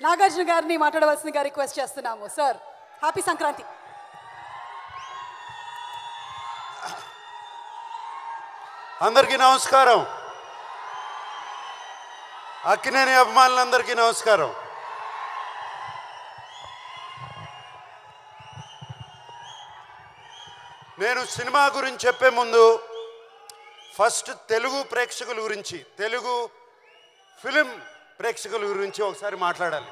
నాగార్జున గారిని మాట్లాడవలసిందిగా రిక్వెస్ట్ చేస్తున్నాము. Sir, happy Sankranti. అందరికీ నమస్కారం. అక్కినేని అభిమానులందరికీ నమస్కారం. నేను సినిమా గురించి చెప్పే ముందు ఫస్ట్ తెలుగు ప్రేక్షకుల గురించి, తెలుగు ఫిలిం ప్రేక్షకుల గురించి ఒకసారి మాట్లాడాలి.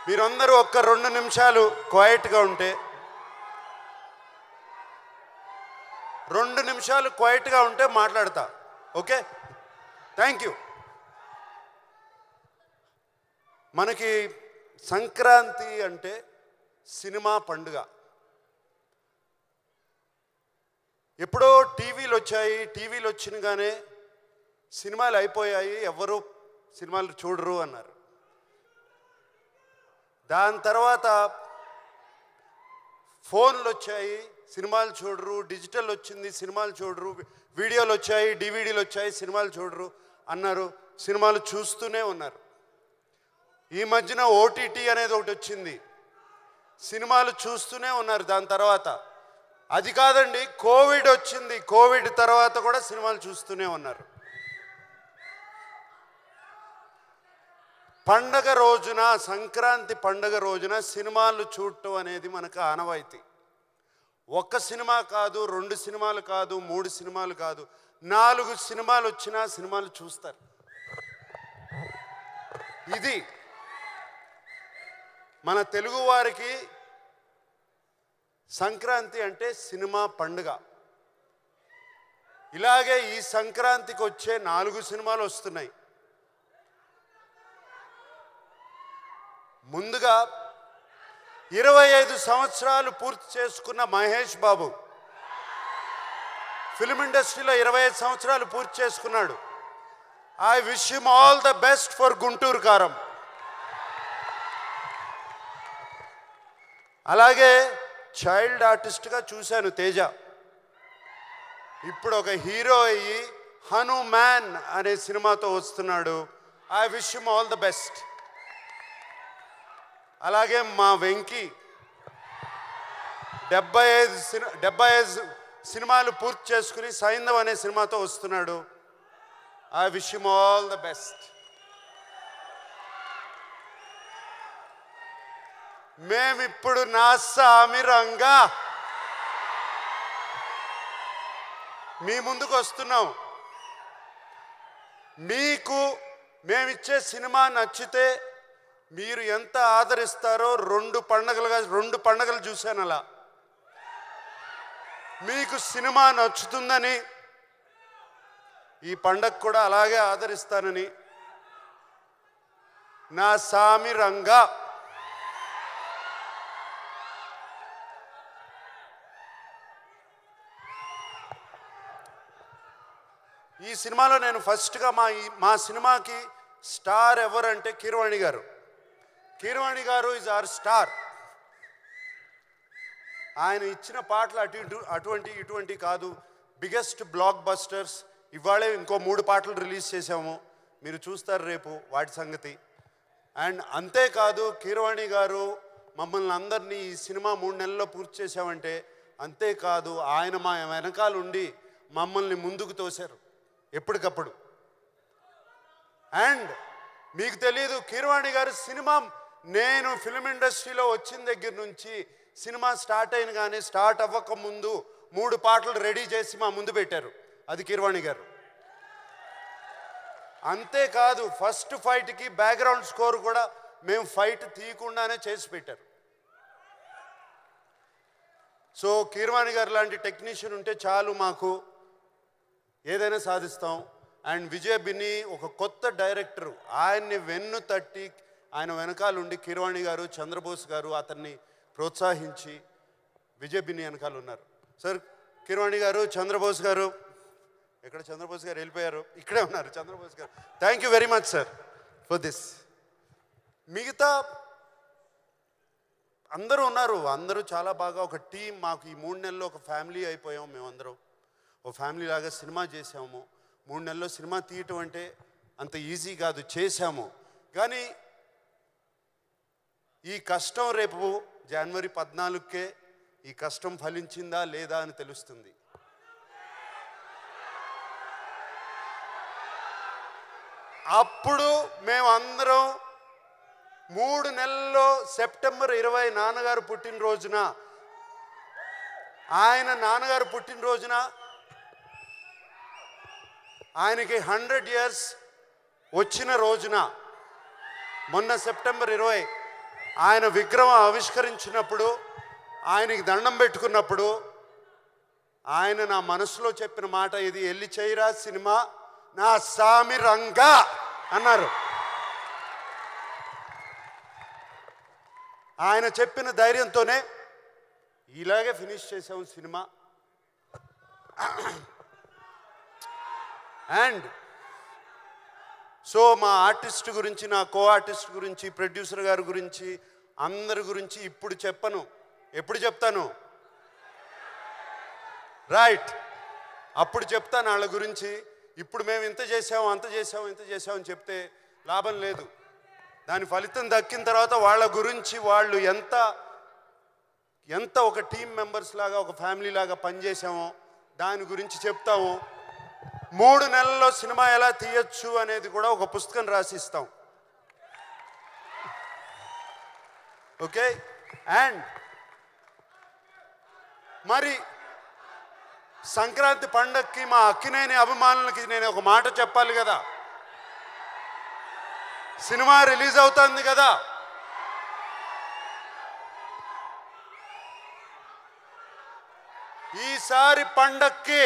మీరందరూ ఒక్క 2 నిమిషాలు క్వైట్గా ఉంటే, 2 నిమిషాలు క్వైట్గా ఉంటే మాట్లాడతా. Okay, thank you. మనకి సంక్రాంతి అంటే సినిమా పండుగ. ఎప్పుడో టీవీలు వచ్చాయి, టీవీలు వచ్చినగానే సినిమాలు అయిపోయాయి, ఎవరు సినిమాలు చూడరు అన్నారు. దాని తర్వాత ఫోన్లు వచ్చాయి, సినిమాలు చూడరు. డిజిటల్ వచ్చింది, సినిమాలు చూడరు. వీడియోలు వచ్చాయి, డివిడీలు వచ్చాయి, సినిమాలు చూడరు అన్నారు. సినిమాలు చూస్తూనే ఉన్నారు. ఈ మధ్యన ఓటీటీ అనేది ఒకటి వచ్చింది, సినిమాలు చూస్తూనే ఉన్నారు. దాని తర్వాత అది కాదండి, కోవిడ్ వచ్చింది, కోవిడ్ తర్వాత కూడా సినిమాలు చూస్తూనే ఉన్నారు. పండగ రోజున, సంక్రాంతి పండగ రోజున సినిమాలు చూడటం అనేది మనకు ఆనవాయితీ. ఒక్క సినిమా కాదు, 2 సినిమాలు కాదు, 3 సినిమాలు కాదు, 4 సినిమాలు వచ్చినా సినిమాలు చూస్తారు. ఇది మన తెలుగు వారికి సంక్రాంతి అంటే సినిమా పండుగ. ఇలాగే ఈ సంక్రాంతికి వచ్చే 4 సినిమాలు వస్తున్నాయి. ముందుగా 25 సంవత్సరాలు పూర్తి చేసుకున్న మహేష్ బాబు ఫిలిం ఇండస్ట్రీలో 25 సంవత్సరాలు పూర్తి చేసుకున్నాడు. I wish him all the best for Guntur కారం. అలాగే చైల్డ్ ఆర్టిస్ట్గా చూశాను తేజ. ఇప్పుడు ఒక హీరో అయ్యి హనుమాన్ అనే సినిమాతో వస్తున్నాడు. I wish him all the best. అలాగే మా వెంకీ 75 సినిమాలు పూర్తి చేసుకుని సైంధవ్ అనే సినిమాతో వస్తున్నాడు. I wish him all the best. మేమిప్పుడు నా సామిరంగా మీ ముందుకు వస్తున్నాం. మీకు మేమిచ్చే సినిమా నచ్చితే మీరు ఎంత ఆదరిస్తారో 2 పండగలు చూశాను. అలా మీకు సినిమా నచ్చుతుందని ఈ పండగ కూడా అలాగే ఆదరిస్తానని నా సామిరంగా ఈ సినిమాలో నేను ఫస్ట్గా మా సినిమాకి స్టార్ ఎవరంటే కీరవాణి గారు. కీరవాణి గారు ఈజ్ అవర్ స్టార్. ఆయన ఇచ్చిన పాటలు ఇటువంటి కాదు, బిగ్గెస్ట్ బ్లాక్ బస్టర్స్. ఇవాళే ఇంకో 3 పాటలు రిలీజ్ చేసాము, మీరు చూస్తారు రేపు వాటి సంగతి. అండ్ అంతేకాదు, కీరవాణి గారు మమ్మల్ని అందరినీ ఈ సినిమా 3 నెలల్లో పూర్తి చేసామంటే అంతేకాదు, ఆయన మా వెనకాల ఉండి మమ్మల్ని ముందుకు తోశారు ఎప్పటికప్పుడు. అండ్ మీకు తెలీదు, కీరవాణి గారు సినిమా, నేను ఫిలిం ఇండస్ట్రీలో వచ్చిన దగ్గర నుంచి సినిమా స్టార్ట్ అయిన కానీ స్టార్ట్ అవ్వక ముందు 3 పాటలు రెడీ చేసి మా ముందు పెట్టారు. అది కీరవాణి గారు. అంతేకాదు, ఫస్ట్ ఫైట్కి బ్యాక్గ్రౌండ్ స్కోర్ కూడా మేము ఫైట్ తీయకుండానే చేసి పెట్టారు. సో కీరవాణి గారు లాంటి టెక్నీషియన్ ఉంటే చాలు, మాకు ఏదైనా సాధిస్తాం. అండ్ విజయ్ బిన్ని ఒక కొత్త డైరెక్టరు, ఆయన్ని వెన్ను తట్టి ఆయన వెనకాలండి కీరవాణి గారు, చంద్రబోస్ గారు అతన్ని ప్రోత్సహించి విజయ్ బిన్ని వెనకాల ఉన్నారు. సార్, కీరవాణి గారు, చంద్రబోస్ గారు, ఎక్కడ చంద్రబోస్ గారు వెళ్ళిపోయారు, ఇక్కడే ఉన్నారు చంద్రబోస్ గారు. Thank you very much sir for this. మిగతా అందరూ ఉన్నారు, అందరూ చాలా బాగా ఒక టీం. మాకు ఈ 3 నెలల్లో ఒక ఫ్యామిలీ అయిపోయాం. మేమందరం ఒక ఫ్యామిలీ లాగా సినిమా చేసాము. 3 నెలల్లో సినిమా తీయటం అంటే అంత ఈజీ కాదు, చేశాము. కానీ ఈ కష్టం రేపు జనవరి 14కే ఈ కష్టం ఫలించిందా లేదా అని తెలుస్తుంది. అప్పుడు మేమందరం 3 నెలల్లో సెప్టెంబర్ 20 నాన్నగారు పుట్టినరోజున, నాన్నగారు పుట్టినరోజున ఆయనకి 100 years వచ్చిన రోజున, మొన్న సెప్టెంబర్ 20 ఆయన విగ్రహం ఆవిష్కరించినప్పుడు, ఆయనకి దండం పెట్టుకున్నప్పుడు ఆయన నా మనసులో చెప్పిన మాట ఇది, ఎల్లి చేయరా సినిమా నా సామి రంగా అన్నారు. ఆయన చెప్పిన ధైర్యంతోనే ఇలాగే ఫినిష్ చేసాము సినిమా. అండ్ సో మా ఆర్టిస్ట్ గురించి, నా కో ఆర్టిస్ట్ గురించి, ప్రొడ్యూసర్ గారి గురించి, అందరి గురించి ఇప్పుడు చెప్పను. ఎప్పుడు చెప్తాను? రైట్, అప్పుడు చెప్తాను వాళ్ళ గురించి. ఇప్పుడు మేము ఇంత చేసాము, అంత చేసాము, ఇంత చేసామని చెప్తే లాభం లేదు. దాని ఫలితం దక్కిన తర్వాత వాళ్ళ గురించి, వాళ్ళు ఎంత ఒక టీం మెంబర్స్ లాగా, ఒక ఫ్యామిలీ లాగా పనిచేసామో దాని గురించి చెప్తాము. 3 నెలల్లో సినిమా ఎలా తీయచ్చు అనేది కూడా ఒక పుస్తకం రాసిస్తాం. ఓకే. అండ్ మరి సంక్రాంతి పండగకి మా అక్కినేని అభిమానులకి నేను ఒక మాట చెప్పాలి కదా. సినిమా రిలీజ్ అవుతుంది కదా, ఈసారి పండక్కి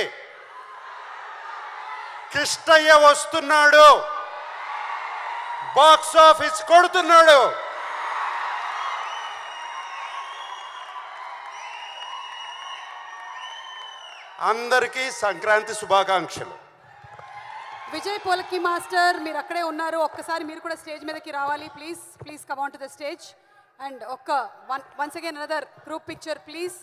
కిష్టయ్య వస్తున్నాడు, బాక్స్ ఆఫీస్ కొడుతున్నాడు. అందరికీ సంక్రాంతి శుభాకాంక్షలు. విజయ్ పోలకి మాస్టర్, మీరు అక్కడే ఉన్నారు, ఒక్కసారి మీరు కూడా స్టేజ్ మీదకి రావాలి. Please come on to the stage. And once again another group picture please.